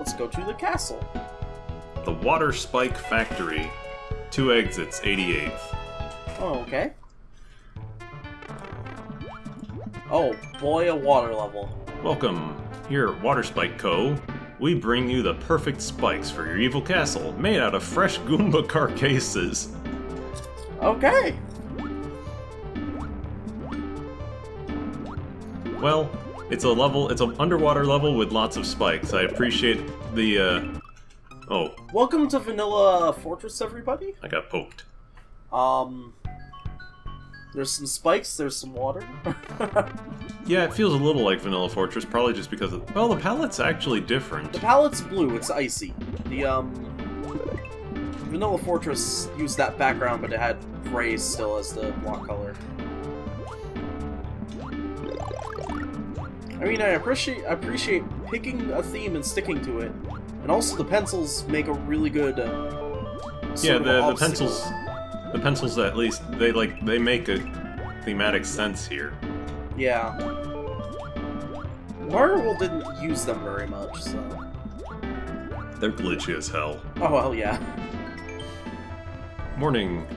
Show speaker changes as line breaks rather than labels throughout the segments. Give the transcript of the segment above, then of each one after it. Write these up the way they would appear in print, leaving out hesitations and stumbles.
let's go to the castle.
The WATERSPIKE factory. 2 exits, 88th.
Oh, okay. Oh, boy, a water level.
Welcome. Here at WATERSPIKE Co., we bring you the perfect spikes for your evil castle, made out of fresh Goomba carcasses.
Okay.
Well, it's an underwater level with lots of spikes. I appreciate the, oh.
Welcome to Vanilla Fortress, everybody.
I got poked.
There's some spikes, there's some water.
Yeah, it feels a little like Vanilla Fortress, probably just because of... Well, the palette's actually different.
The palette's blue, it's icy. The, Vanilla Fortress used that background, but it had gray still as the block color. I mean, I appreciate picking a theme and sticking to it. And also the pencils make a really good,
yeah, the pencils at least, they make a thematic sense here.
Yeah. Mario World didn't use them very much, so...
They're glitchy as hell.
Oh, well, yeah.
Warning.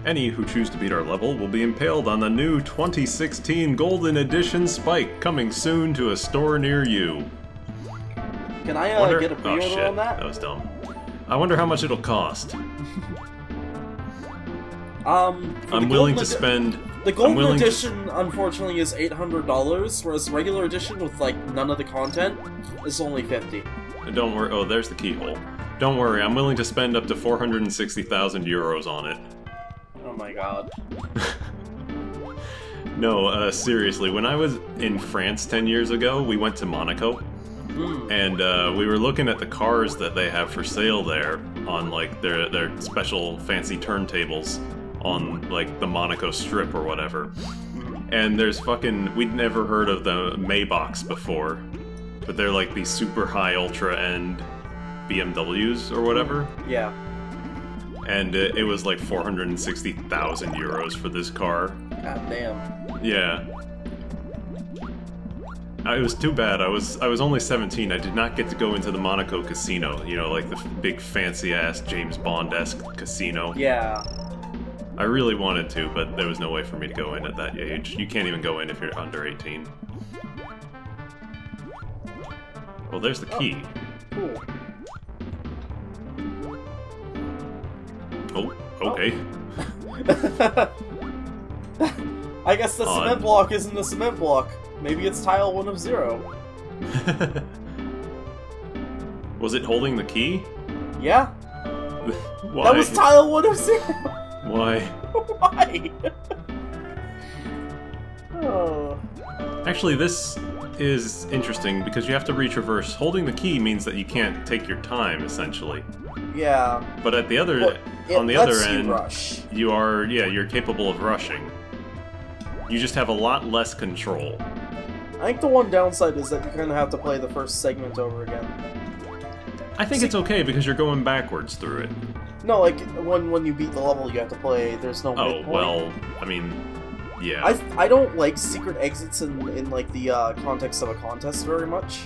Any who choose to beat our level will be impaled on the new 2016 Golden Edition Spike, coming soon to a store near you.
Can I get a pre-order on that?
That was dumb. I wonder how much it'll cost. I'm willing to spend...
The Golden Edition, unfortunately, is $800, whereas the regular edition with, like, none of the content is only $50.
Don't worry. Oh, there's the keyhole. Don't worry, I'm willing to spend up to 460,000 euros on it.
Oh my god.
No, seriously, when I was in France 10 years ago, we went to Monaco. And we were looking at the cars that they have for sale there on, like, their special fancy turntables on, like, the Monaco Strip or whatever. And there's we'd never heard of the Maybachs before, but they're like these super high ultra-end BMWs or whatever.
Yeah.
And it was like 460,000 euros for this car.
God damn.
Yeah. It was too bad. I was only 17. I did not get to go into the Monaco casino. You know, like the big fancy-ass James Bond-esque casino.
Yeah.
I really wanted to, but there was no way for me to go in at that age. You can't even go in if you're under 18. Well, there's the key.
Cool.
Oh, okay.
I guess the cement block isn't a cement block. Maybe it's tile 1 of 0.
Was it holding the key?
Yeah.
Why?
That was tile 1 of 0!
Why?
Why? Oh.
Actually, this is interesting because you have to reach reverse. Holding the key means that you can't take your time, essentially.
Yeah.
But at the other, on the other end, you're capable of rushing. You just have a lot less control.
I think the one downside is that you're gonna have to play the first segment over again.
I think it's okay because you're going backwards through it.
No, like, when you beat the level, you have to play, there's no midpoint.
Oh, well, I mean, yeah.
I don't like secret exits in like, the context of a contest very much.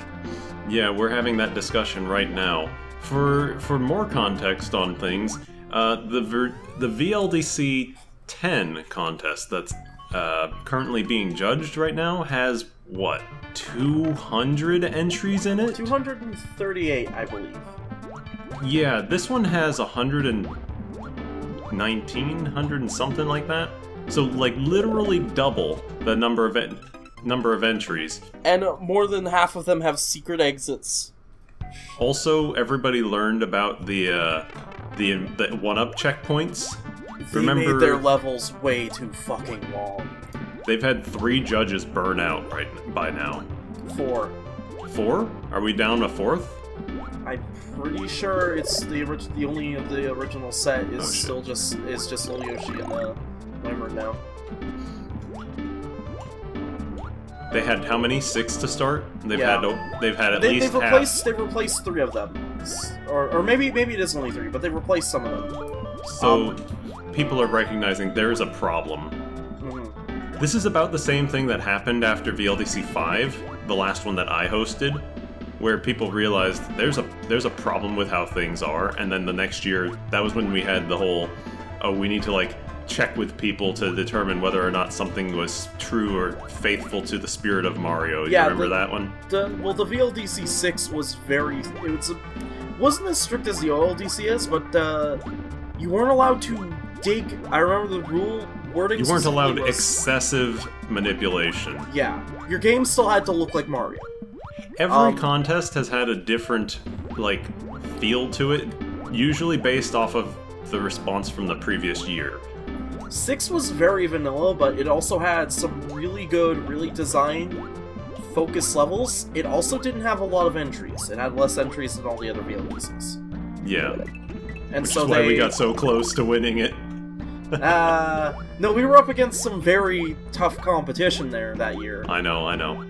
Yeah, we're having that discussion right now. For more context on things, the VLDC9 contest that's currently being judged right now has, what, 200 entries in it?
238, I believe.
Yeah, this one has 119, 100 and something like that. So, like, literally double the number of entries. And
more than half of them have secret exits.
Also, everybody learned about the 1-up checkpoints.
They made their levels way too fucking long.
They've had 3 judges burn out by now.
4.
4? Are we down a 4th?
I'm pretty sure it's the only of the original set is still just Little Yoshi and the Limerick now.
They had how many? 6 to start? They've had at least half.
They've replaced 3 of them, or maybe it is only 3, but they've replaced some of them.
So people are recognizing there's a problem.
Mm-hmm.
This is about the same thing that happened after VLDC 5, the last one that I hosted. where people realized there's a problem with how things are, and then the next year, that was when we had the whole, oh, we need to like check with people to determine whether or not something was true or faithful to the spirit of Mario. You remember that one?
Well, the VLDC9 was wasn't as strict as the OLDC is, but you weren't allowed to dig. I remember the rule wording.
You weren't allowed excessive manipulation.
Yeah, your game still had to look like Mario.
Every contest has had a different, like, feel to it, usually based off of the response from the previous year.
6 was very vanilla, but it also had some really good, really designed, focused levels. It also didn't have a lot of entries. It had less entries than all the other VLDCs.
Yeah.
And
Which
so
is why we got so close to winning it.
No, we were up against some very tough competition there that year.
I know.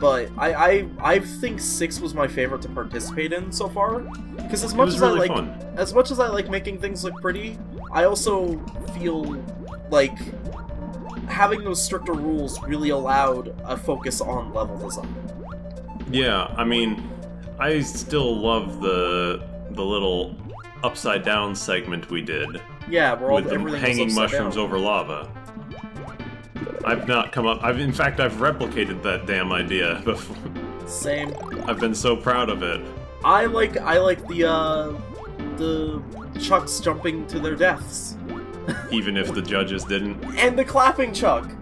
But I think 6 was my favorite to participate in so far, because as much as I like making things look pretty, I also feel like having those stricter rules really allowed a focus on level design.
Yeah, I mean, I still love the little upside down segment we did.
Yeah, where
with the hanging mushrooms over lava. I've not come up. In fact, I've replicated that damn idea before.
Same.
I've been so proud of it.
I like the chucks jumping to their deaths.
Even if the judges didn't.
And the clapping chuck.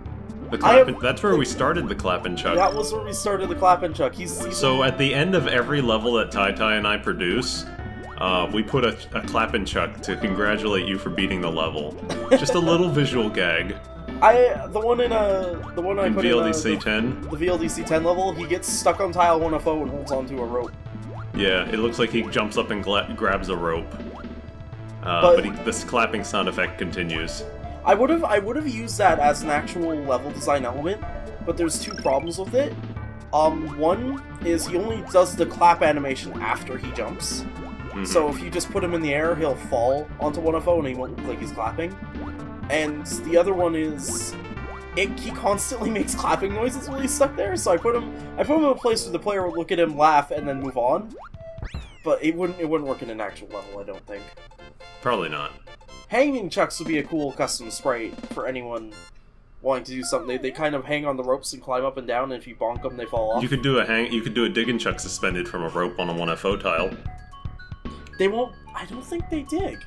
That's where we started the clapping chuck.
That was where we started the clapping chuck.
So at the end of every level that Tai and I produce, we put a clapping chuck to congratulate you for beating the level. Just a little visual gag.
The one I put
VLDC 10.
The VLDC 10 level, he gets stuck on tile 1FO and holds onto a rope.
Yeah, it looks like he jumps up and grabs a rope. But this clapping sound effect continues.
I would have used that as an actual level design element, but there's two problems with it. One is he only does the clap animation after he jumps. Mm-hmm. So if you just put him in the air, he'll fall onto 1FO and he won't look like he's clapping. And the other one is he constantly makes clapping noises while he's stuck there, so I put him in a place where the player would look at him, laugh, and then move on. But it wouldn't work in an actual level, I don't think.
Probably not.
Hanging chucks would be a cool custom sprite for anyone wanting to do something. They kind of hang on the ropes and climb up and down, and if you bonk them, they fall off.
You could do a digging chuck suspended from a rope on a 1FO tile.
They won't. I don't think they dig.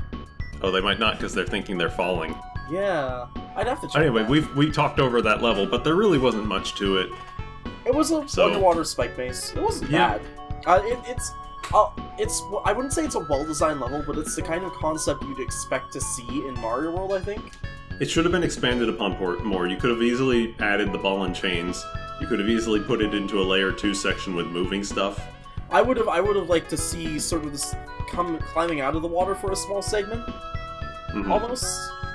Oh, they might not because they're thinking they're falling.
Yeah, I'd have to check.
Anyway,
that.
we talked over that level, but there really wasn't much to it.
It was a underwater spike base. It wasn't bad. It's I wouldn't say it's a well-designed level, but it's the kind of concept you'd expect to see in Mario World, I think.
It should have been expanded upon more. You could have easily added the ball and chains. You could have easily put it into a layer 2 section with moving stuff.
I would have liked to see sort of this climbing out of the water for a small segment. Mm-hmm. Almost.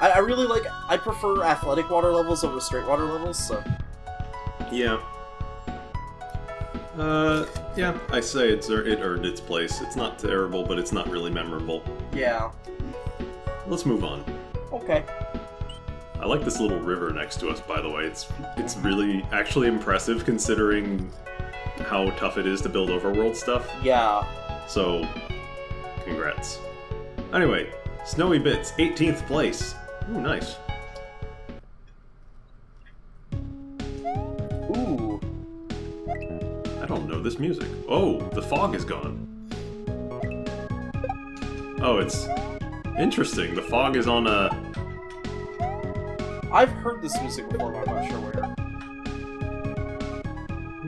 I prefer athletic water levels over straight water levels, so.
Yeah. Yeah, I say it earned its place. It's not terrible, but it's not really memorable.
Yeah.
Let's move on.
Okay.
I like this little river next to us, by the way. It's really actually impressive considering how tough it is to build overworld stuff.
Yeah. So,
congrats. Anyway, Snowy Bits, 18th place. Ooh, nice.
Ooh.
I don't know this music. Oh, the fog is gone. Oh, it's interesting. The fog is on a...
I've heard this music before, but I'm not sure where.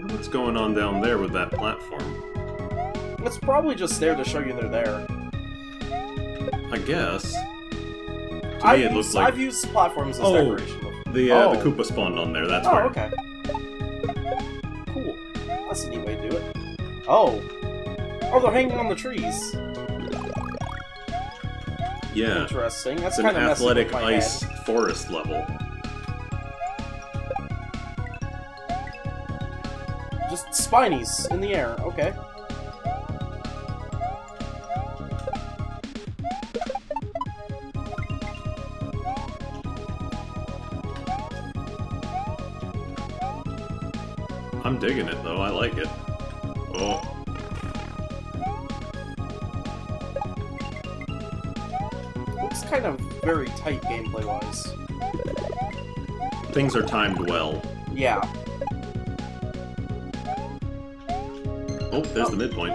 What's going on down there with that platform?
It's probably just there to show you they're there.
I guess. To me, it looks like...
I've used platforms as decoration before.
The Koopa spawned on there, that's where.
Oh, okay. Cool. That's a neat way to do it. Oh. Oh, they're hanging on the trees.
Yeah.
Interesting. That's
kind of athletic ice forest level.
Just spinies in the air. Okay.
I'm digging it, though. I like it. Oh.
kind of very tight gameplay-wise.
Things are timed well.
Yeah.
Oh, there's the midpoint.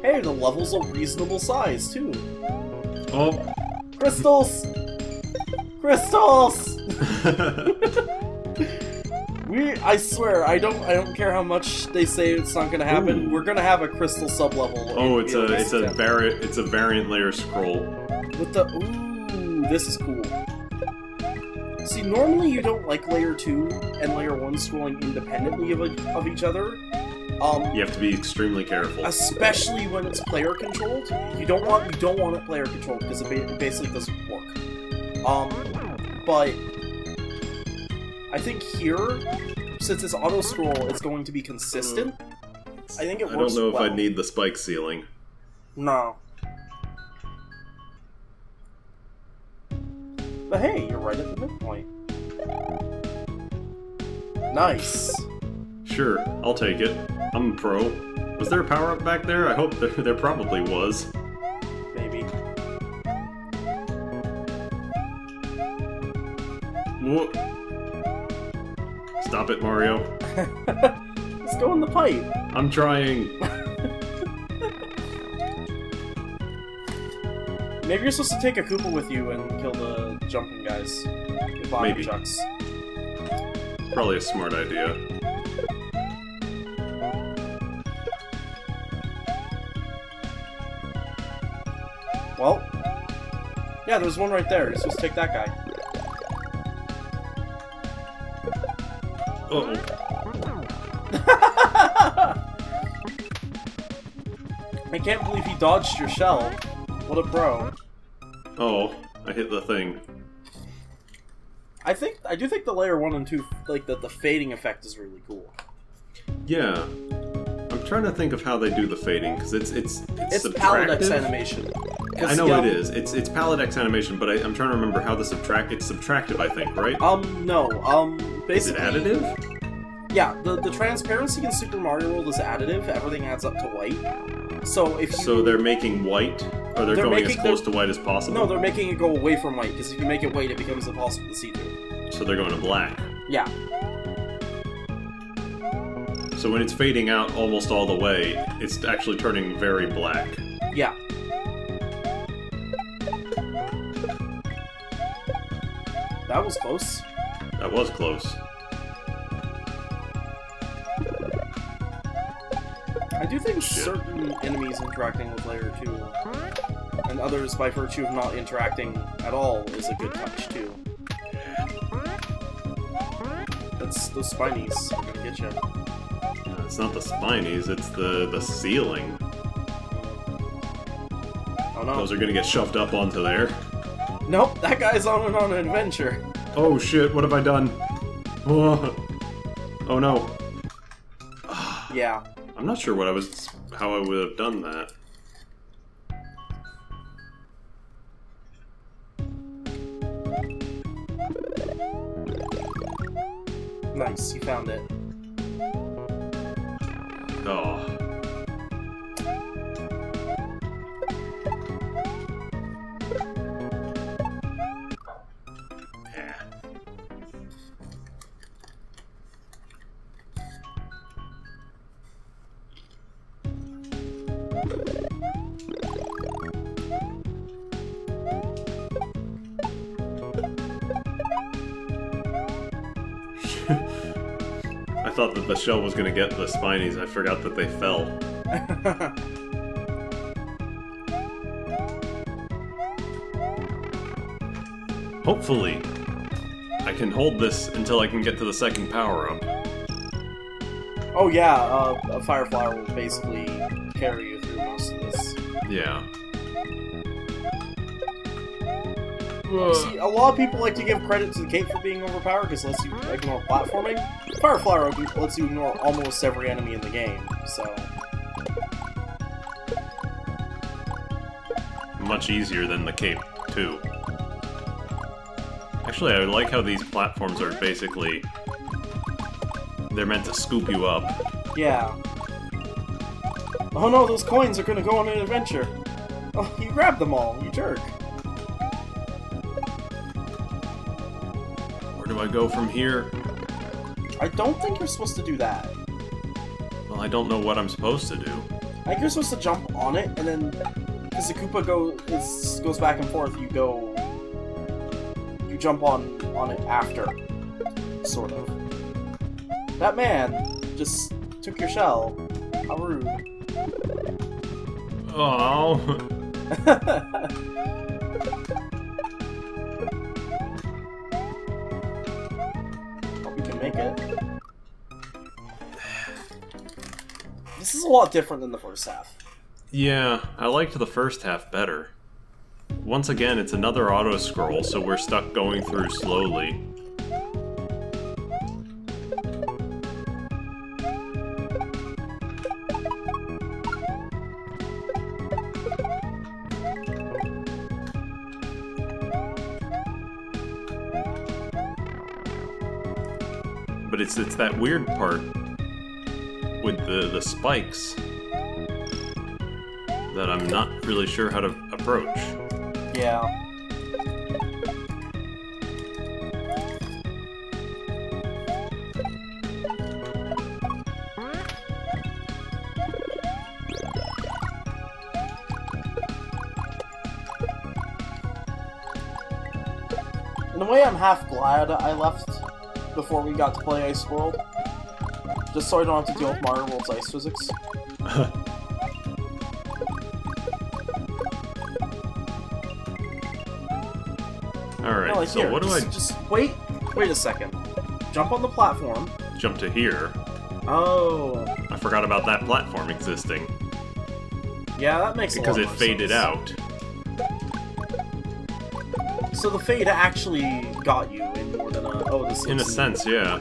Hey, the level's a reasonable size, too.
Oh.
Crystals! Crystals! I swear, I don't care how much they say it's not gonna happen. Ooh. We're gonna have a crystal sub-level.
Oh, it's a variant layer scroll.
With the ooh, this is cool. See, normally you don't like layer 2 and layer 1 scrolling independently of each other.
You have to be extremely careful,
especially when it's player controlled. You don't want it player controlled because it basically doesn't work. But I think here, since it's auto scroll, it's going to be consistent. I think it works.
I don't know
well.
if I need the spike ceiling.
No. But hey, you're right at the midpoint. Nice.
Sure, I'll take it. I'm a pro. Was there a power-up back there? I hope there probably was.
Maybe.
Whoa. Stop it, Mario.
Let's go in the pipe.
I'm trying.
Maybe you're supposed to take a Koopa with you and kill the jumping guys. The
maybe.
Chucks.
Probably a smart idea.
Well, yeah, there's one right there. You're supposed to take that guy.
Uh-oh.
I can't believe he dodged your shell. What a pro.
Oh, I hit the thing.
I do think the layer 1 and 2, like the fading effect is really cool.
Yeah. I'm trying to think of how they do the fading, because it's
Palette X animation.
I know it is. It's Palette X animation, but I'm trying to remember how it's subtractive, I think, right?
No. Basically...
Is it additive?
Yeah, the transparency in Super Mario World is additive. Everything adds up to white. So if you...
So they're making white? Or they're going as close to white as possible?
No, they're making it go away from white, because if you make it white, it becomes impossible to see through.
So they're going to black?
Yeah.
So when it's fading out almost all the way, it's actually turning very black.
Yeah. That was close.
That was close.
I do think certain enemies interacting with Layer 2, and others by virtue of not interacting at all, is a good touch, too. That's those spinies are gonna get you.
It's not the spinies, it's the ceiling.
Oh no.
Those are gonna get shoved up onto there.
Nope, that guy's on an adventure.
Oh shit, what have I done? Oh no.
Yeah.
I'm not sure how I would have done that.
Nice, you found it.
Oh. Yeah. I thought that the shell was gonna get the spinies. I forgot that they fell. Hopefully, I can hold this until I can get to the second power-up.
Oh yeah, a fire flower will basically carry you through most of this.
Yeah.
See, a lot of people like to give credit to the cape for being overpowered because it lets you ignore platforming. Fire flower lets you ignore almost every enemy in the game, so...
Much easier than the cape, too. Actually, I like how these platforms are basically... They're meant to scoop you up.
Yeah. Oh no, those coins are gonna go on an adventure! Oh, you grabbed them all, you jerk.
Where do I go from here?
I don't think you're supposed to do that.
Well, I don't know what I'm supposed to do.
I think you're supposed to jump on it, and then... Because the Koopa goes back and forth, you jump on it after. Sort of. That man just took your shell. How rude.
Oh.
Hope we can make it. This is a lot different than the first half.
Yeah, I liked the first half better. Once again, it's another auto-scroll, so we're stuck going through slowly. But it's that weird part with the spikes that I'm not really sure how to approach.
Yeah. In a way, I'm half glad I left before we got to play Ice World. Just so I don't have to deal with Mario World's ice physics.
Alright,
no, like
so
here,
what do I...
Just wait a second. Jump on the platform.
Jump to here.
Oh.
I forgot about that platform existing.
Yeah, that makes
because
a
it
lot more
faded
sense.
out.
So the fade actually got you in more than a... Oh, this
In a
is...
sense, yeah.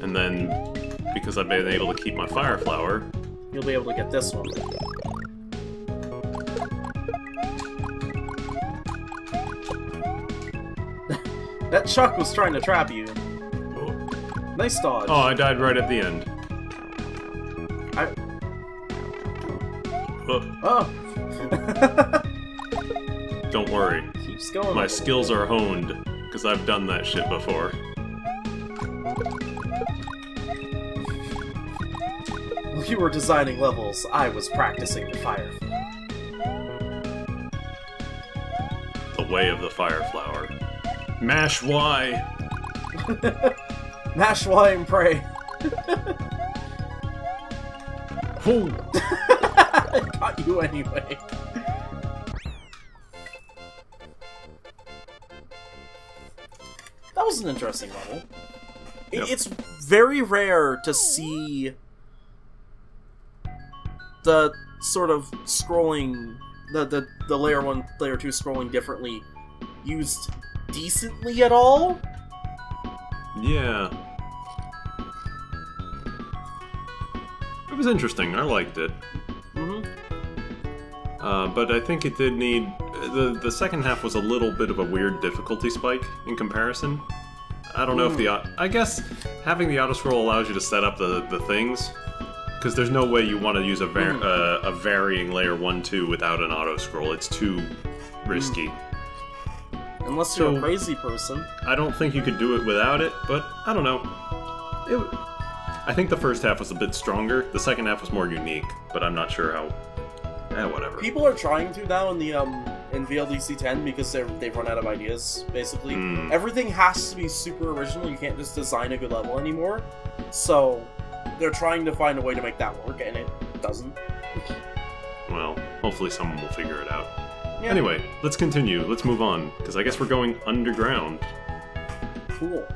And then, because I've been able to keep my Fire Flower...
You'll be able to get this one. That Chuck was trying to trap you. Nice dodge.
Oh, I died right at the end.
Oh.
Don't worry.
Keeps going.
My skills are honed, because I've done that shit before.
While you were designing levels, I was practicing the fire.
The way of the Fire Flower. Mash Y!
Mash Y and pray.
Whoa!
It got you anyway. That was an interesting level.
Yep.
It's very rare to see the sort of scrolling, the layer 1, layer 2 scrolling differently used decently at all.
Yeah. It was interesting, I liked it. But I think it did need... The second half was a little bit of a weird difficulty spike in comparison. I don't know if the... I guess having the auto-scroll allows you to set up the things. Because there's no way you want to use a varying layer 1-2 without an auto-scroll. It's too risky.
Unless you're a crazy person.
I don't think you could do it without it, but I don't know. I think the first half was a bit stronger. The second half was more unique, but I'm not sure how... whatever.
People are trying to now in the in VLDC9 because they've run out of ideas, basically. Everything has to be super original, you can't just design a good level anymore. So, they're trying to find a way to make that work, and it doesn't.
Well, hopefully someone will figure it out.
Yeah.
Anyway, let's continue. Let's move on, because I guess we're going underground.
Cool.